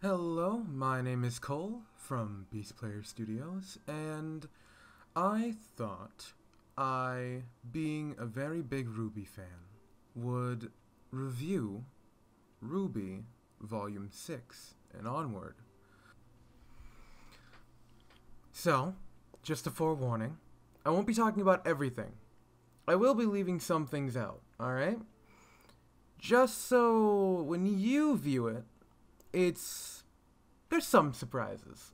Hello, my name is Cole from Beast Player Studios, and I thought being a very big Rwby fan, would review Rwby Volume 6 and onward. So, just a forewarning, I won't be talking about everything. I will be leaving some things out, alright? Just so when you view it, there's some surprises.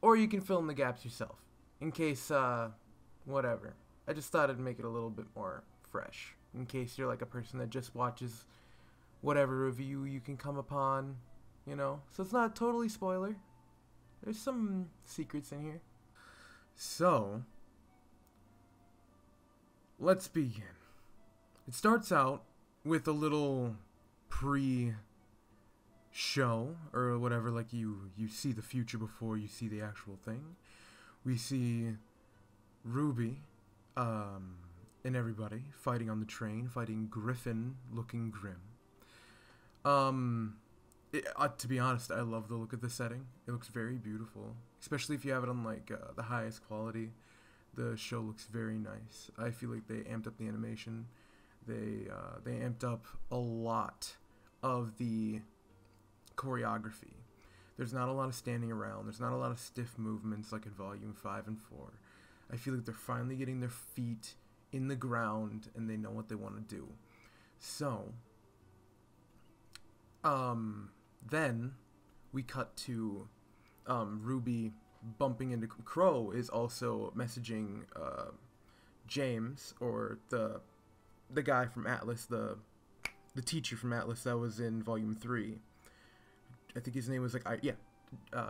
Or you can fill in the gaps yourself, in case, whatever. I just thought I'd make it a little bit more fresh, in case you're like a person that just watches whatever review you can come upon, you know? So it's not a totally spoiler. There's some secrets in here. So, let's begin. It starts out with a little pre show or whatever, like you see the future before you see the actual thing. We see Rwby and everybody fighting on the train, fighting Griffin looking grim. To be honest, I love the look of the setting. It looks very beautiful, especially if you have it on like the highest quality. The show looks very nice. I feel like they amped up the animation. They amped up a lot of the choreography. There's not a lot of standing around. There's not a lot of stiff movements like in Volume 5 and 4. I feel like they're finally getting their feet in the ground and they know what they want to do. So, then we cut to Rwby bumping into Crow is also messaging James, or the guy from Atlas, the teacher from Atlas that was in Volume 3. I think his name was like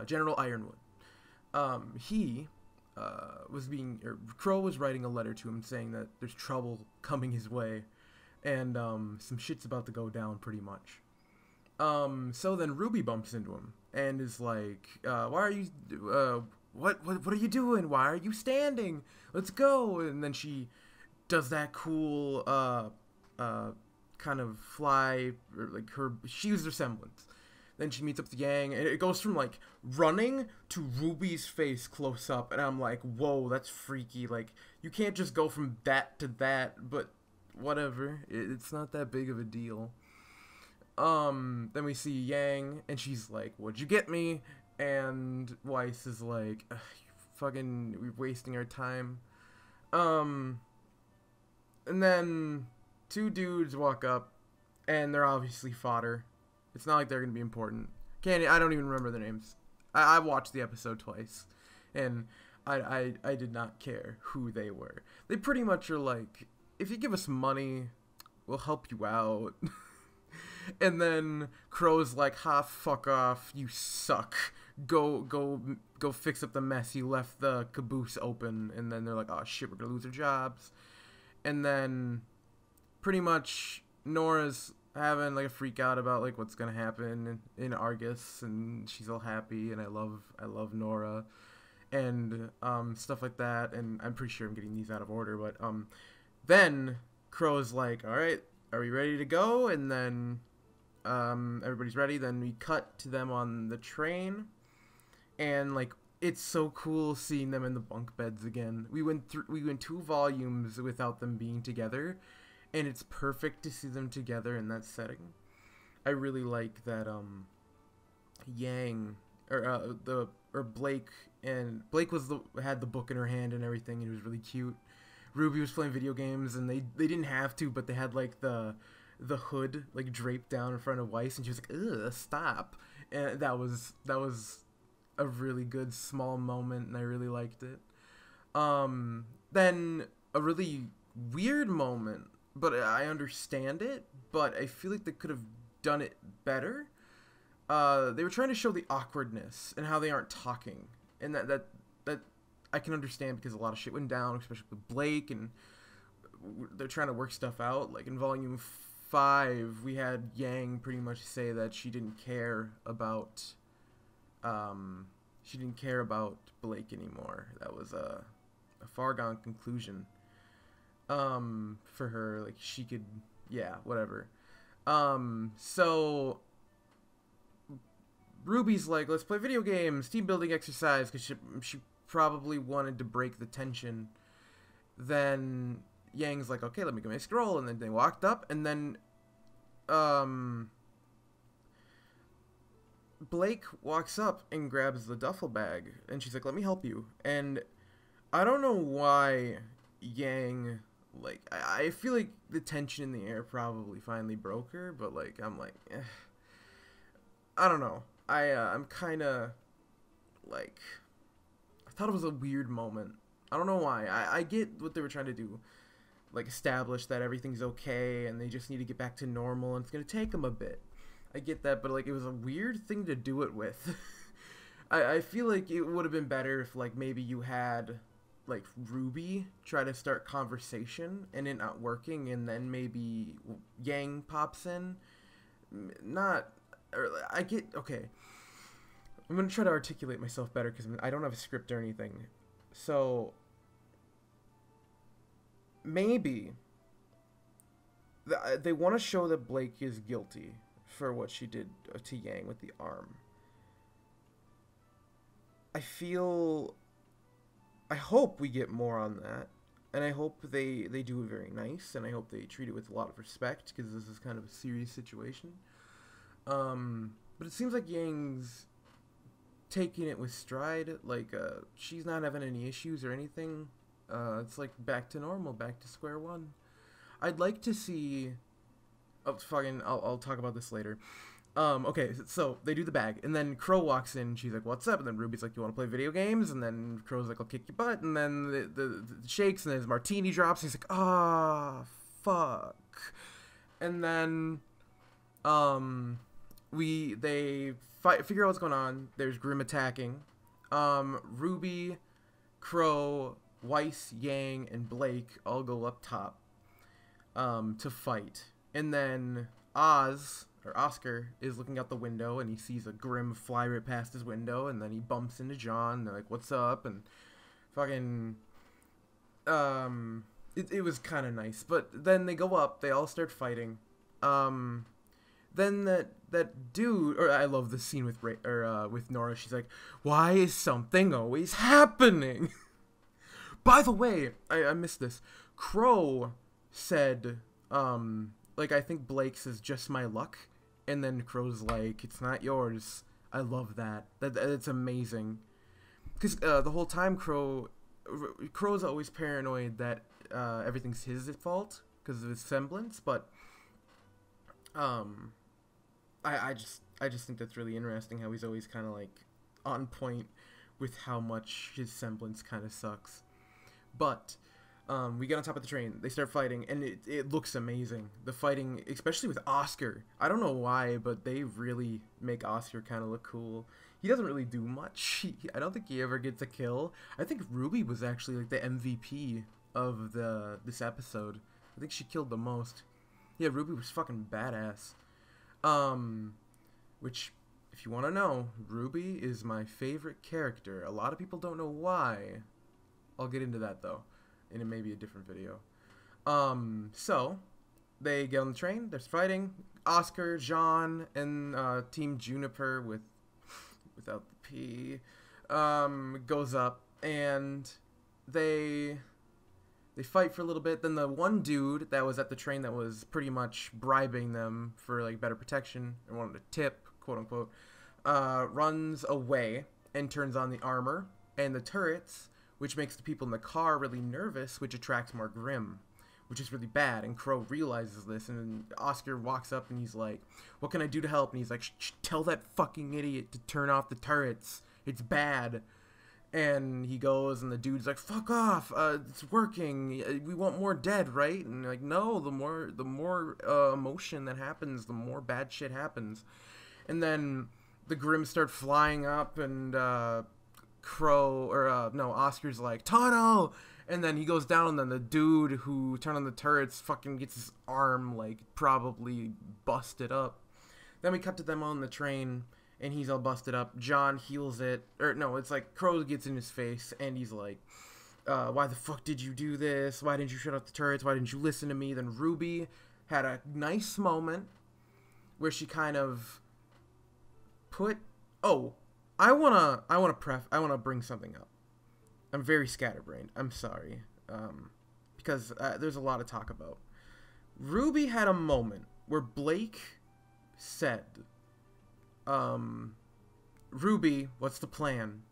General Ironwood. Crow was writing a letter to him saying that there's trouble coming his way, and some shit's about to go down pretty much. So then Rwby bumps into him and is like, why are you, what are you doing? Why are you standing? Let's go. And then she does that cool, kind of fly, or like she uses her semblance. Then she meets up with Yang, and it goes from like running to Ruby's face close up, and I'm like, whoa, that's freaky. Like, you can't just go from that to that, but whatever. It's not that big of a deal. Then we see Yang, and she's like, what'd you get me? And Weiss is like, we're wasting our time. And then two dudes walk up, and they're obviously fodder. It's not like they're gonna be important. I don't even remember their names. I watched the episode twice, and I did not care who they were. They pretty much are like, if you give us money, we'll help you out. And then Crow's like, ha, fuck off, you suck. Go fix up the mess. You left the caboose open. And then they're like, oh shit, we're gonna lose our jobs. And then pretty much Nora's having like a freak out about like what's gonna happen in Argus, and she's all happy, and I love Nora and stuff like that. And I'm pretty sure I'm getting these out of order, but then Crow's like, all right, are we ready to go? And then everybody's ready. Then we cut to them on the train, and like, it's so cool seeing them in the bunk beds again. We went 2 volumes without them being together, and it's perfect to see them together in that setting. I really like that Yang or Blake, and Blake had the book in her hand and everything, and it was really cute. Rwby was playing video games, and they didn't have to, but they had like the hood like draped down in front of Weiss, and she was like, ugh, stop. And that was a really good small moment, and I really liked it. Then a really weird moment, but I understand it, but I feel like they could have done it better. They were trying to show the awkwardness and how they aren't talking, and that I can understand, because a lot of shit went down, especially with Blake, and they're trying to work stuff out. Like in Volume 5, we had Yang pretty much say that she didn't care about Blake anymore. That was a far gone conclusion for her. Like, she could, yeah, whatever. So Ruby's like, let's play video games, team building exercise, because she probably wanted to break the tension. Then Yang's like, okay, let me get my scroll, and then they walked up, and then Blake walks up and grabs the duffel bag, and she's like, let me help you. And I don't know why Yang, like, I feel like the tension in the air probably finally broke her, but, like, I'm like, I don't know. I'm kind of, like, I thought it was a weird moment. I don't know why. I get what they were trying to do. Like, establish that everything's okay, and they just need to get back to normal, and it's going to take them a bit. I get that, but, like, it was a weird thing to do it with. I feel like it would have been better if, like, maybe you had, like, Rwby try to start conversation, and it not working, and then maybe Yang pops in. Okay. I'm going to try to articulate myself better, because I don't have a script or anything. So, maybe they want to show that Blake is guilty for what she did to Yang with the arm. I hope we get more on that, and I hope they do it very nice, and I hope they treat it with a lot of respect, because this is kind of a serious situation. But it seems like Yang's taking it with stride, like, she's not having any issues or anything. It's like back to normal, back to square one. I'd like to see, I'll talk about this later. Okay, so they do the bag, and then Crow walks in, she's like, what's up? And then Ruby's like, you want to play video games? And then Crow's like, I'll kick your butt, and then the shakes, and then his martini drops, and he's like, ah, fuck. And then, they figure out what's going on. There's Grim attacking. Rwby, Crow, Weiss, Yang, and Blake all go up top to fight. And then Oscar is looking out the window, and he sees a Grim fly right past his window, and then he bumps into John, and they're like, what's up? And fucking, it was kind of nice. But then they go up, they all start fighting. Then that dude, or I love the scene with Nora. She's like, why is something always happening? By the way, I missed this. Crow said, like, I think Blake's is just my luck, and then Crow's like, it's not yours. I love that. That's amazing. Because the whole time Crow's always paranoid that everything's his fault because of his semblance, but I just think that's really interesting how he's always kind of like on point with how much his semblance kind of sucks. But we get on top of the train, they start fighting, and it looks amazing. The fighting, especially with Oscar, I don't know why, but they really make Oscar kind of look cool. He doesn't really do much. I don't think he ever gets a kill. I think Rwby was actually like the MVP of this episode. I think she killed the most. Yeah, Rwby was fucking badass. Which, if you want to know, Rwby is my favorite character. A lot of people don't know why. I'll get into that, though, in maybe a different video. So, they get on the train, they're fighting. Oscar, Jean, and Team Juniper without the P, goes up, and they fight for a little bit. Then the one dude that was at the train that was pretty much bribing them for like better protection and wanted a tip, quote unquote, runs away and turns on the armor and the turrets, which makes the people in the car really nervous, which attracts more Grim, which is really bad. And Crow realizes this, and Oscar walks up and he's like, what can I do to help? And he's like, tell that fucking idiot to turn off the turrets. It's bad. And he goes, and the dude's like, fuck off, it's working, we want more dead, right? And like, no, the more emotion that happens, the more bad shit happens. And then the Grim start flying up, and Oscar's like, tunnel! And then he goes down, and then the dude who turned on the turrets fucking gets his arm, like, probably busted up. Then we cut to them on the train, and he's all busted up. John heals it. Or, no, it's like Crow gets in his face, and he's like, why the fuck did you do this? Why didn't you shut off the turrets? Why didn't you listen to me? Then Rwby had a nice moment where she kind of put Oh, I wanna bring something up. I'm very scatterbrained. I'm sorry, because there's a lot to talk about. Rwby had a moment where Blake said, "Rwby, what's the plan?"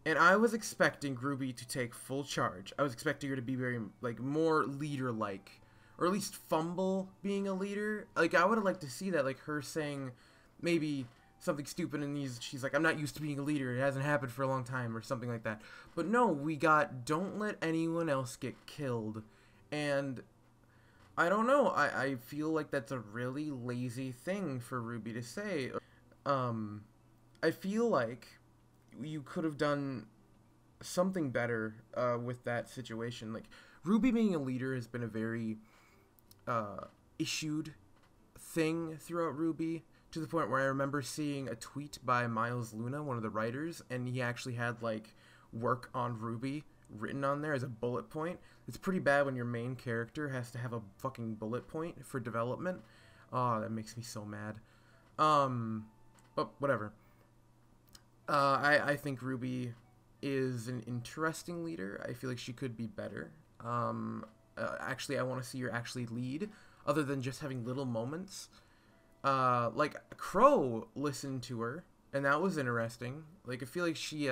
And I was expecting Rwby to take full charge. I was expecting her to be very, like, more leader-like, or at least fumble being a leader. Like, I would have liked to see that, like, her saying maybe something stupid, and she's like, "I'm not used to being a leader. It hasn't happened for a long time," or something like that. But no, we got, "Don't let anyone else get killed." And I don't know. I feel like that's a really lazy thing for Rwby to say. I feel like you could have done something better with that situation. Like, Rwby being a leader has been a very issued thing throughout Rwby, to the point where I remember seeing a tweet by Miles Luna, one of the writers, and he actually had, like, work on Rwby written on there as a bullet point. It's pretty bad when your main character has to have a fucking bullet point for development. Oh, that makes me so mad. But whatever. I think Rwby is an interesting leader. I feel like she could be better. Actually, I want to see her actually lead, other than just having little moments. Like, Crow listened to her, and that was interesting. Like, I feel like she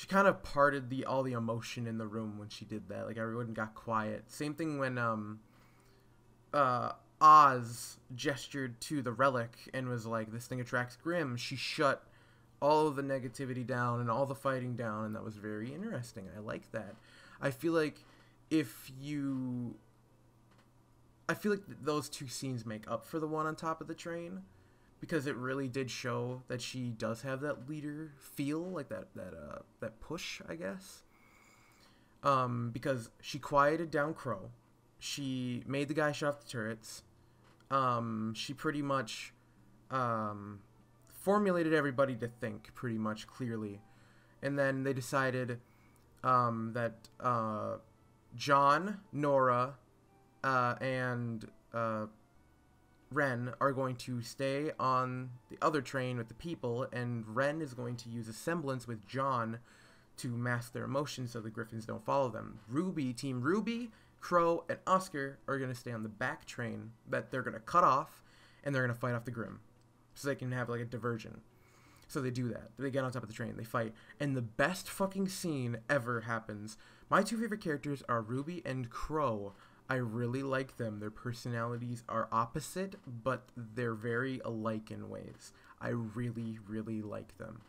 kind of parted all the emotion in the room when she did that. Like, everyone got quiet. Same thing when Oz gestured to the relic and was like, "This thing attracts Grimm." She shut all of the negativity down and all the fighting down, and that was very interesting. I like that. I feel like those two scenes make up for the one on top of the train, because it really did show that she does have that leader feel, like that push, I guess. Because she quieted down Crow, she made the guy shut off the turrets. She pretty much formulated everybody to think pretty much clearly, and then they decided that John, Nora, and Ren are going to stay on the other train with the people, and Ren is going to use a semblance with John to mask their emotions so the Griffins don't follow them. Team Rwby, Crow, and Oscar are going to stay on the back train that they're going to cut off, and they're going to fight off the Grimm, so they can have, like, a diversion. So they do that. They get on top of the train, they fight, and the best fucking scene ever happens. My two favorite characters are Rwby and Crow. I really like them. Their personalities are opposite, but they're very alike in ways. I really, really like them.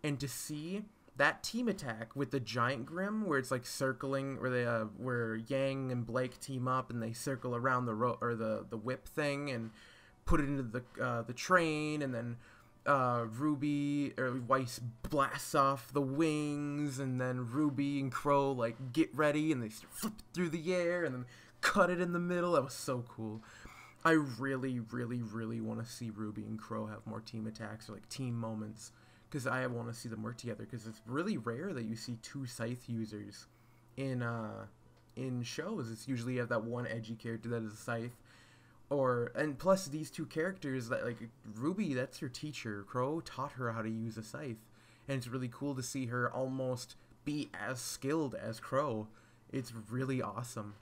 And to see that team attack with the giant Grimm, where it's like circling, where Yang and Blake team up and they circle around the whip thing and put it into the train, and then Rwby or Weiss blasts off the wings, and then Rwby and Crow like get ready and they flip it through the air and then cut it in the middle. That was so cool. I really, really, really want to see Rwby and Crow have more team attacks or like team moments, because I want to see them work together, because it's really rare that you see two scythe users in shows. It's usually you have that one edgy character that is a scythe, and plus these two characters, that like Rwby, that's her teacher. Crow taught her how to use a scythe, and it's really cool to see her almost be as skilled as Crow. It's really awesome.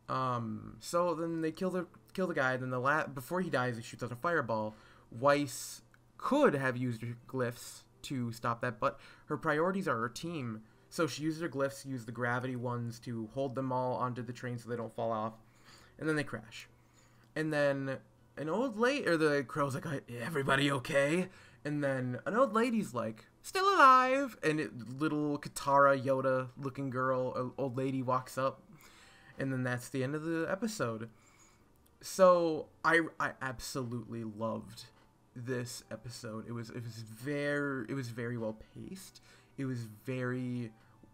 So then they kill the guy. Then before he dies, he shoots out a fireball. Weiss could have used her glyphs to stop that, but her priorities are her team. So she used her glyphs, used the gravity ones to hold them all onto the train so they don't fall off, and then they crash. And then the Crow's like, "Everybody okay?" And then an old lady's like, "Still alive!" And little Katara Yoda looking girl, old lady, walks up. And then that's the end of the episode. So I absolutely loved this episode. It was very well paced. It was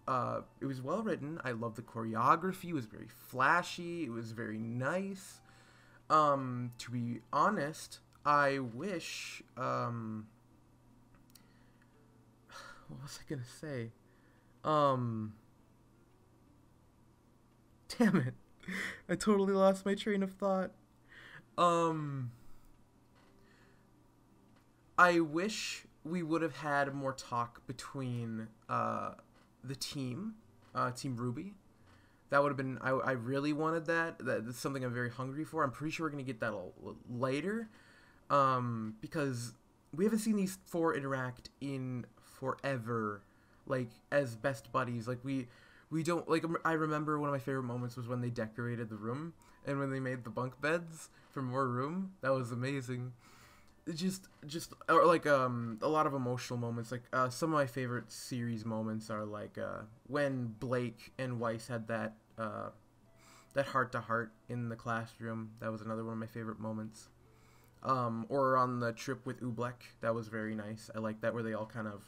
well written. I loved the choreography. It was very flashy. It was very nice. To be honest, I wish what was I gonna say? Damn it. I totally lost my train of thought. I wish we would have had more talk between the team, Team Rwby. That would have been. I really wanted that. That's something I'm very hungry for. I'm pretty sure we're gonna get that later, because we haven't seen these four interact in forever, like as best buddies. Like we don't like. I remember one of my favorite moments was when they decorated the room and when they made the bunk beds for more room. That was amazing. Just or like a lot of emotional moments. Like some of my favorite series moments are like when Blake and Weiss had that heart to heart in the classroom. That was another one of my favorite moments. Or on the trip with Oobleck, that was very nice. I like that, where they all kind of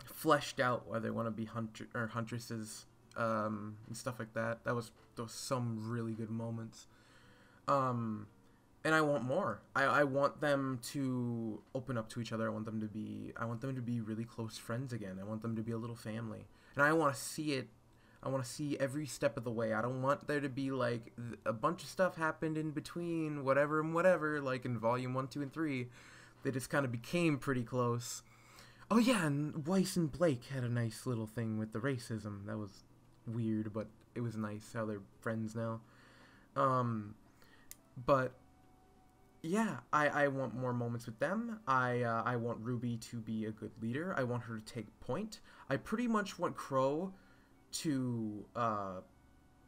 fleshed out why they want to be huntresses, and stuff like that. Those some really good moments. And I want more. I want them to open up to each other. I want them to be really close friends again. I want them to be a little family. And I want to see it. I want to see every step of the way. I don't want there to be like a bunch of stuff happened in between, whatever and whatever, like in volume 1, 2, and 3. They just kind of became pretty close. Oh yeah, and Weiss and Blake had a nice little thing with the racism. That was weird, but it was nice how they're friends now. But yeah, I want more moments with them. I want Rwby to be a good leader. I want her to take point. I pretty much want Crow to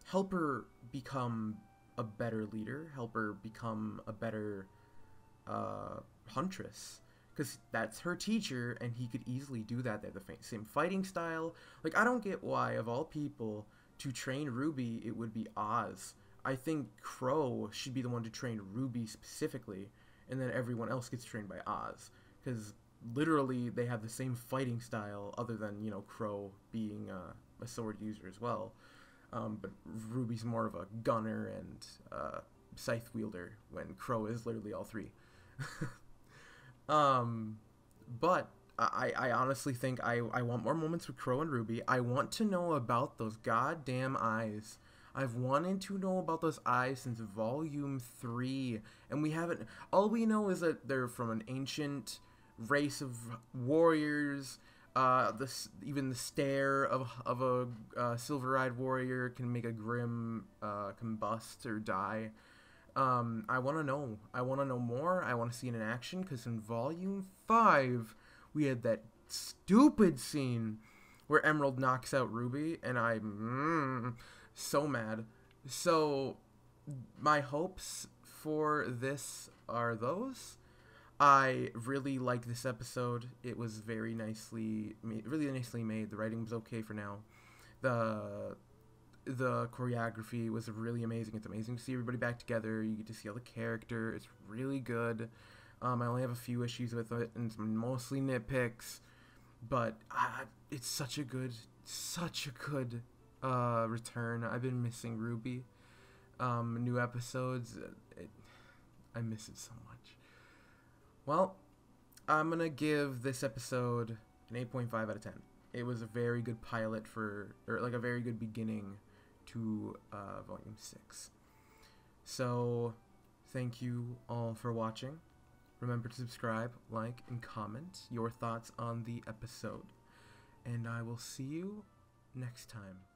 help her become a better leader, help her become a better huntress, because that's her teacher, and he could easily do that. They have the same fighting style. Like, I don't get why, of all people, to train Rwby, it would be Oz. I think Crow should be the one to train Rwby specifically, and then everyone else gets trained by Oz, because literally they have the same fighting style, other than, you know, Crow being a sword user as well. But Ruby's more of a gunner and scythe wielder, when Crow is literally all three. But I honestly think I want more moments with Crow and Rwby. I want to know about those goddamn eyes. I've wanted to know about those eyes since volume 3, and we haven't. All we know is that they're from an ancient race of warriors. Even the stare of a silver-eyed warrior can make a grim combust or die. I want to know. I want to know more. I want to see it in action, because in volume 5 we had that stupid scene where Emerald knocks out Rwby, and I'm so mad. So my hopes for this are those. I really liked this episode. It was very nicely made, really nicely made. The writing was okay for now. The choreography was really amazing. It's amazing to see everybody back together. You get to see all the character. It's really good. I only have a few issues with it, and it's mostly nitpicks. But it's such a good return. I've been missing Rwby. New episodes. I miss it so much. Well, I'm gonna give this episode an 8.5 out of 10. It was a very good pilot or like a very good beginning to volume 6. So, thank you all for watching. Remember to subscribe, like, and comment your thoughts on the episode. And I will see you next time.